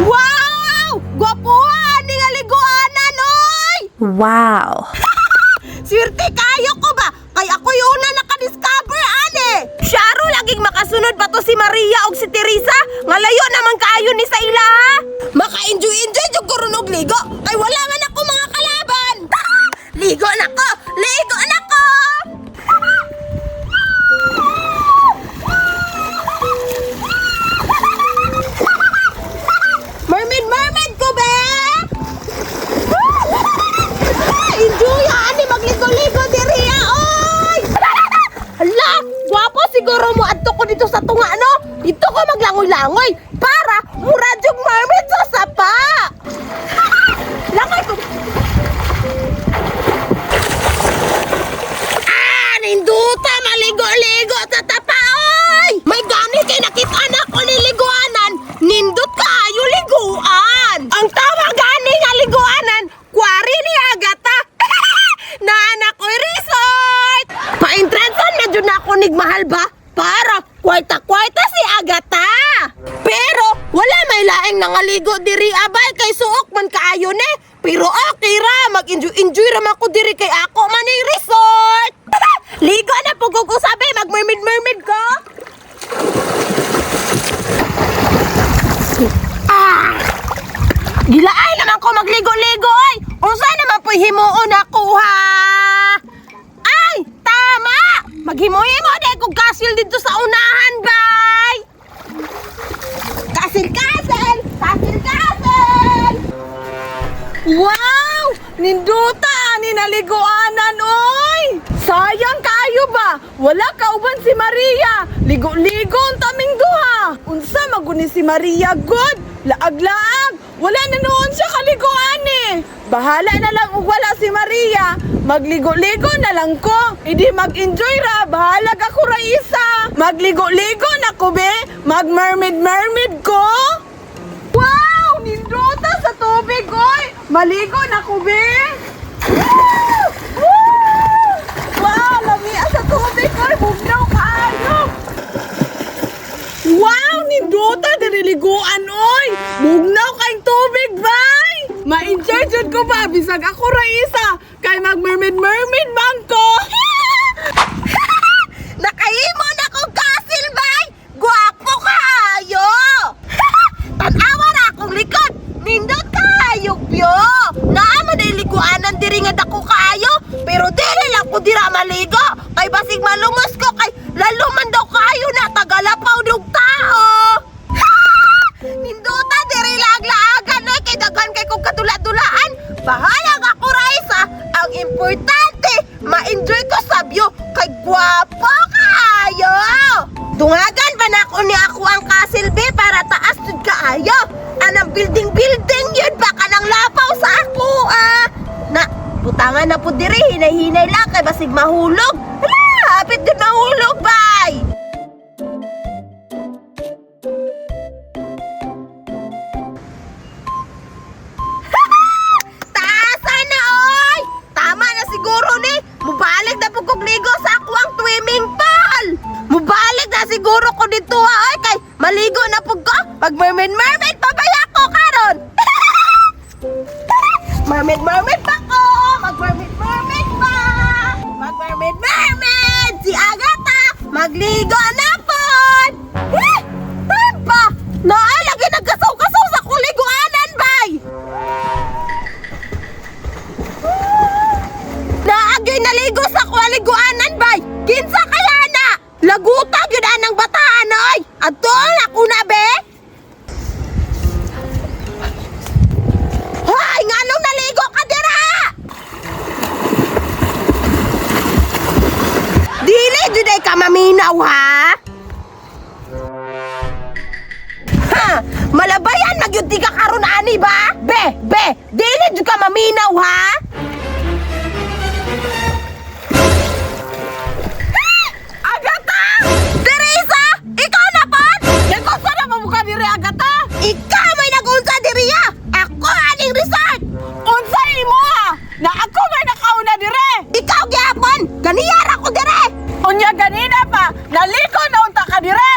Wow! Gwapuhan ni nga liguanan, oy! Wow! Swerte kayo ko ba? Kay ako yung una nakadiscover, ane! Syaro, laging makasunod pa to si Maria o si Teresa. Ngalayo naman kaayo ni sa ila, ha? Maka-enjoy yung kurunog ligo. Ay wala man ako mga kalaban. Ligo na ko! Ligo na ko! Mermaid ko, be! Enjoy, ani, magligo-ligo diri, oy! Hala, gwapo siguro mo adto ko dito sa tunga, no? Dito ko maglangoy-langoy para muradyog mermaid sa sapa! Langoy ko! Ninduta, maligo-ligo sa tapa, oy! May gani kay nakita na ko ni liguanan, nindot kayo liguan! Ang tawag gani nga liguanan, kwari ni Agata! Naanak ko'y resort! Pa-entrancean na dyan ako nigmahal ba? Para kwarta-kwarta si Agata! Pero wala may laeng nangaligo diri abay kay suok man kaayo ne. Pero okay ra, mag-enjoy ra ko diri kay ako man ni resort! Ligo na po ko sabi, mag-mermaid ko! Gilaay naman ko magligo-ligo, ay! Unsa naman po'y himuon ako, ha? Ay! Tama! Maghimo-himo dahil kong kasil dito sa unahan, bay! Kasil-kasil! Kasil-kasil! Wow! Ninduta! Ninaliguanan, oy! Sayang kayo ba? Wala kauban si Maria! Ligo-ligo ang taming duha! Unsa maguni si Maria, good! Laag-laag! Wala na noon siya kaliguan eh! Bahala na lang kung wala si Maria! Magligo-ligo na lang ko! Hindi mag-enjoy ra! Bahalag ako ra isa! Magligo-ligo na ko be! Mag-mermaid ko! Wow! Ninduta sa tubig, oy! Maligo na ko be! Woo! Woo! Wow! Lamia sa tubig, oy! Bugnaw kayo! Wow! Ninduta! Diniliguan, oy! Bugnaw kayong tubig, bay! Ma-enjoy dyan ko ba? Bisag ako ra isa! Kay mag-mermaid bang ko! Nakahimo na kong kasil, bay! Gwapo kayo! Tanawa na akong likod! Nindot kayo, pyo! Naaman ay liguanan diri nga dako kayo! Pero dili lang ko dira maligo! Kay basig malungos ko kay laluman daw kayo na tagalapaw ng tao! Ninduta diri lag-laagan eh! Kay daghan kay kong katula-tulaan! Bahalang ako Raisa! Ang importante, ma-enjoy ko sa view kay gwapo kayo! Dungagan pa na ako ni ako ang kasilbi para taas jud kaayo! Anang building yun baka nang lapaw sa ako na butangan na po diri hinay-hinay lang kay basig mahulog. Hala, hapit din mahulog bay. Taasan na oy. Tama na siguro ni. Mubalik na po kong ligo sa ako ang swimming pool. Mubalik na siguro ko dito oy kay maligo na po ko. Pag mermaid pa ba ako karon? Mermaid pa ko! Mag-mermaid pa! Mag-mermaid! Si Agata! Magligo na po! Time pa! Lagi nagkasaw-kasaw sa kuliguanan, bay! Naagay naligo sa kuliguanan, bay! Kinsa kaya na! Lagutag yun anang bataan, oy! Adol ako na, be! Hoy! Nganong naligo ka dira? Dili juday ka maminaw, ha? Ha! Malabayan nagyud di ka karon ani ba? Be! Dili jud ka maminaw, ha? Agata! Teresa! Ikaw na pa? Nagkunsa na mabuka diri, Agata? Ikaw may nagunsa diri, ya! Ako aning resort! Unsa imo ha? Na ako may nakauna dire! Ikaw gyapon! Ganiyara ko dire! Unya ganina pa! Naliko na unta ka dire!